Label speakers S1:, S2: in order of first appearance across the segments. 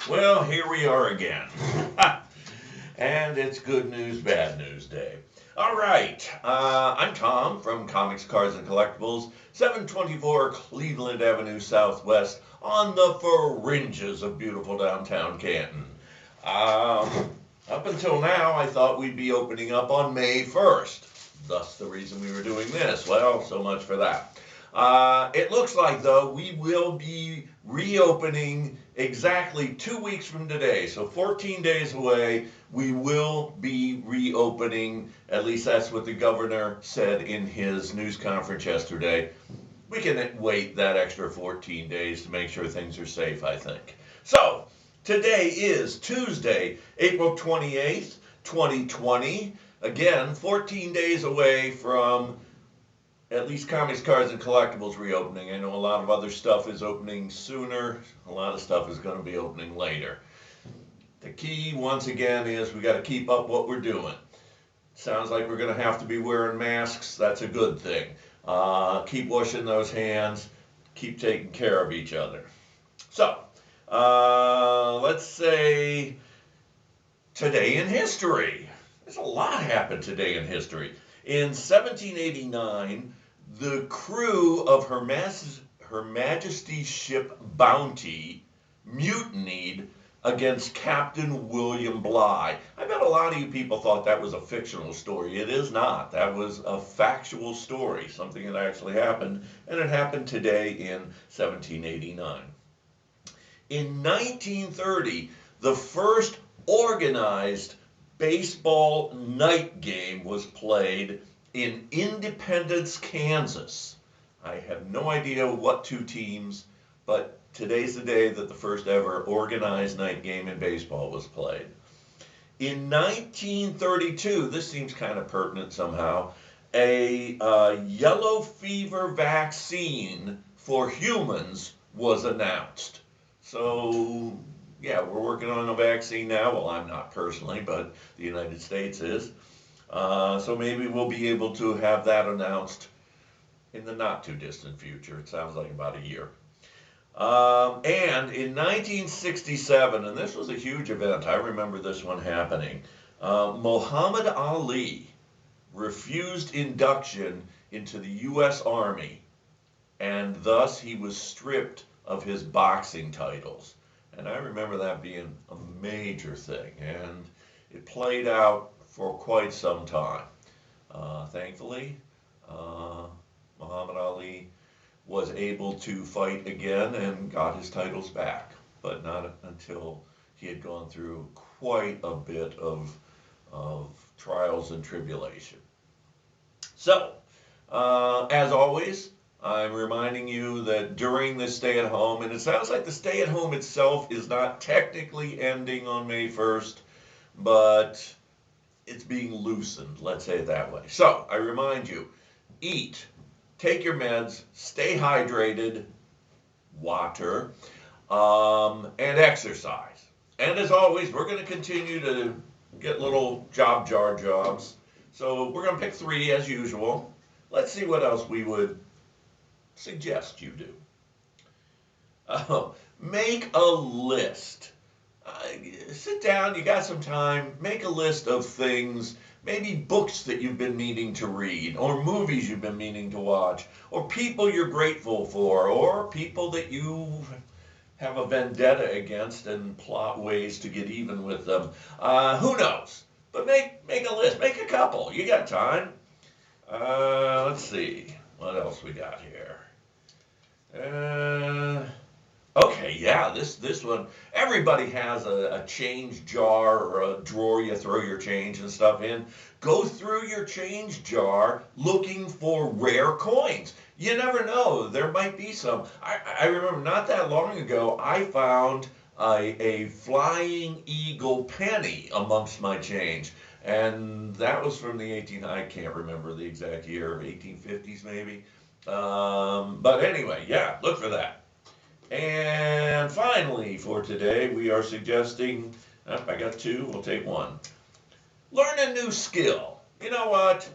S1: Well, here we are again. And it's good news, bad news day. All right, I'm Tom from Comics, Cards, and Collectibles, 724 Cleveland Avenue Southwest, on the fringes of beautiful downtown Canton. Um, Up until now, I thought we'd be opening up on May 1st. Thus, the reason we were doing this. Well, so much for that. It looks like, though, we will be reopening exactly 2 weeks from today. So 14 days away, we will be reopening. At least that's what the governor said in his news conference yesterday. We can wait that extra 14 days to make sure things are safe, I think. So, today is Tuesday, April 28th, 2020. Again, 14 days away from at least Comics, Cards, and Collectibles reopening. I know a lot of other stuff is opening sooner. A lot of stuff is going to be opening later. The key, once again, is we got to keep up what we're doing. Sounds like we're going to have to be wearing masks. That's a good thing. Keep washing those hands. Keep taking care of each other. So, let's say today in history. There's a lot happened today in history. In 1789, the crew of Her Majesty's ship Bounty mutinied against Captain William Bligh. I bet a lot of you people thought that was a fictional story. It is not. That was a factual story, something that actually happened, and it happened today in 1789. In 1930, the first organized baseball night game was played in Independence, Kansas. I have no idea what two teams, but today's the day that the first ever organized night game in baseball was played. In 1932, this seems kind of pertinent somehow, a yellow fever vaccine for humans was announced. So, yeah, we're working on a vaccine now. Well, I'm not personally, but the United States is. So maybe we'll be able to have that announced in the not too distant future. It sounds like about a year. And in 1967, and this was a huge event, I remember this one happening, Muhammad Ali refused induction into the U.S. Army, and thus he was stripped of his boxing titles. And I remember that being a major thing, and it played out for quite some time. Thankfully, Muhammad Ali was able to fight again and got his titles back, but not until he had gone through quite a bit of trials and tribulation. So, as always, I'm reminding you that during this stay at home, and it sounds like the stay at home itself is not technically ending on May 1st, but it's being loosened, let's say it that way. So, I remind you, eat, take your meds, stay hydrated, water, and exercise. And as always, we're going to continue to get little job jar jobs. So we're going to pick 3 as usual. Let's see what else we would suggest you do. Make a list. Sit down, you got some time, make a list of things, maybe books that you've been meaning to read, or movies you've been meaning to watch, or people you're grateful for, or people that you have a vendetta against and plot ways to get even with them. Who knows? But make a list, make a couple, you got time. Let's see, what else we got here? Okay, yeah, this one, everybody has a change jar or a drawer you throw your change and stuff in. Go through your change jar looking for rare coins. You never know, there might be some. I remember not that long ago, I found a flying eagle penny amongst my change. And that was from the I can't remember the exact year, 1850s maybe. But anyway, yeah, look for that. And finally, for today, we are suggesting, I got 2, we'll take 1. Learn a new skill. You know what?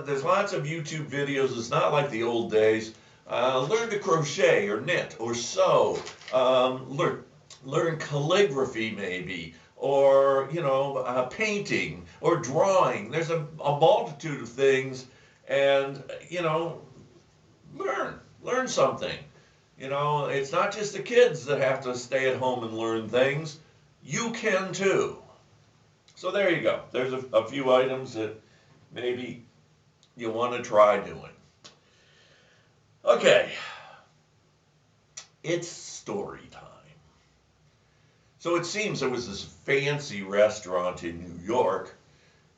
S1: There's lots of YouTube videos. It's not like the old days. Learn to crochet or knit or sew. Learn calligraphy maybe, or painting or drawing. There's a multitude of things, and learn something. It's not just the kids that have to stay at home and learn things. You can too. So there you go. There's a few items that maybe you want to try doing. Okay, it's story time. So it seems there was this fancy restaurant in New York,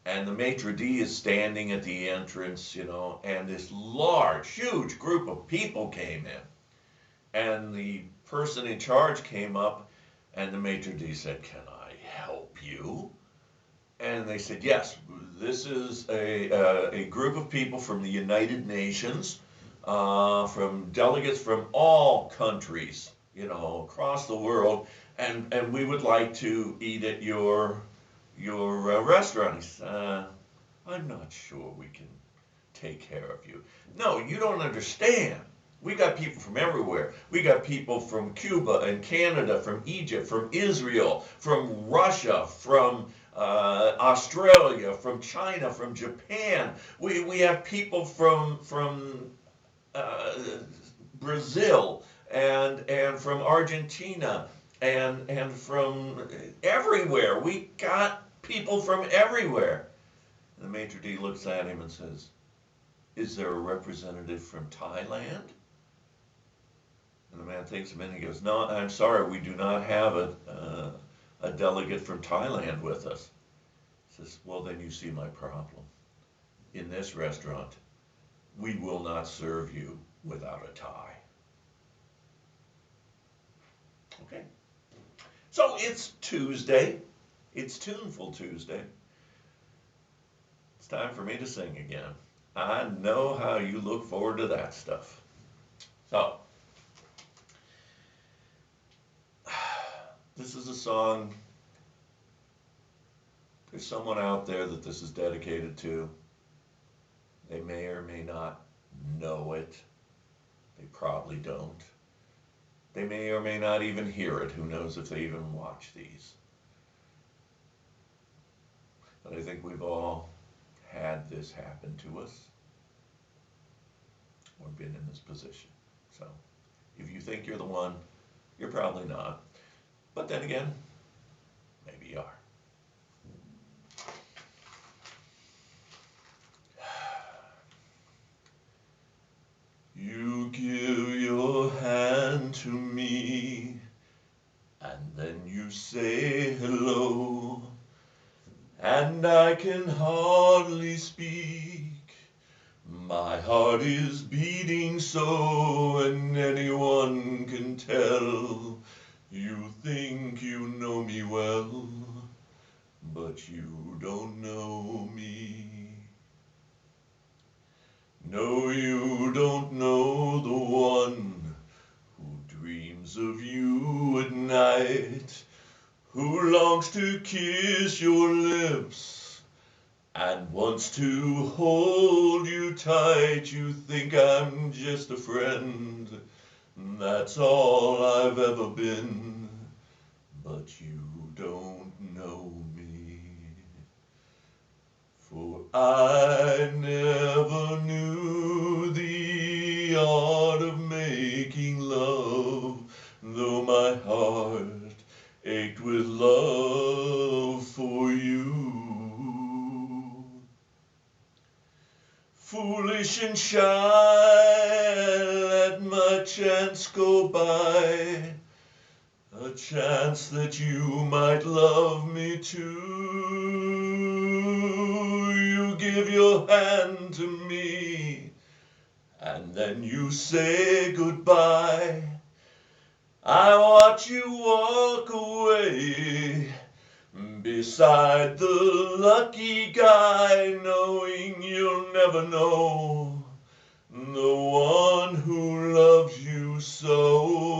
S1: and the maitre d' is standing at the entrance, and this large, huge group of people came in. And the person in charge came up, and the maitre d' said, "Can I help you?" And they said, "Yes, this is a group of people from the United Nations, from delegates from all countries, across the world, and we would like to eat at your restaurant." He said, "I'm not sure we can take care of you." "No, you don't understand. We got people from everywhere. We got people from Cuba and Canada, from Egypt, from Israel, from Russia, from Australia, from China, from Japan. We have people from Brazil and from Argentina and from everywhere. We got people from everywhere." And the maitre d' looks at him and says, "Is there a representative from Thailand?" And the man thinks a minute and goes, "No, I'm sorry, we do not have a delegate from Thailand with us." He says, "Well, then you see my problem. In this restaurant, we will not serve you without a tie." Okay. So it's Tuesday. It's Tuneful Tuesday. It's time for me to sing again. I know how you look forward to that stuff. So, this is a song. There's someone out there that this is dedicated to. They may or may not know it. They probably don't. They may or may not even hear it. Who knows if they even watch these. But I think we've all had this happen to us or been in this position. So if you think you're the one, you're probably not. But then again, maybe you are. You give your hand to me, and then you say hello, and I can hardly speak. My heart is beating so, and anyone can tell. You think you know me well, but you don't know me. No, you don't know the one who dreams of you at night, who longs to kiss your lips and wants to hold you tight. You think I'm just a friend, that's all I've ever been, but you don't know me. For I never knew the art of making love, though my heart ached with love for you. Foolish and shy, let my chance go by, a chance that you might love me too. You give your hand to me, and then you say goodbye. I watch you walk away beside the lucky guy, knowing you'll never know the one who loves you so.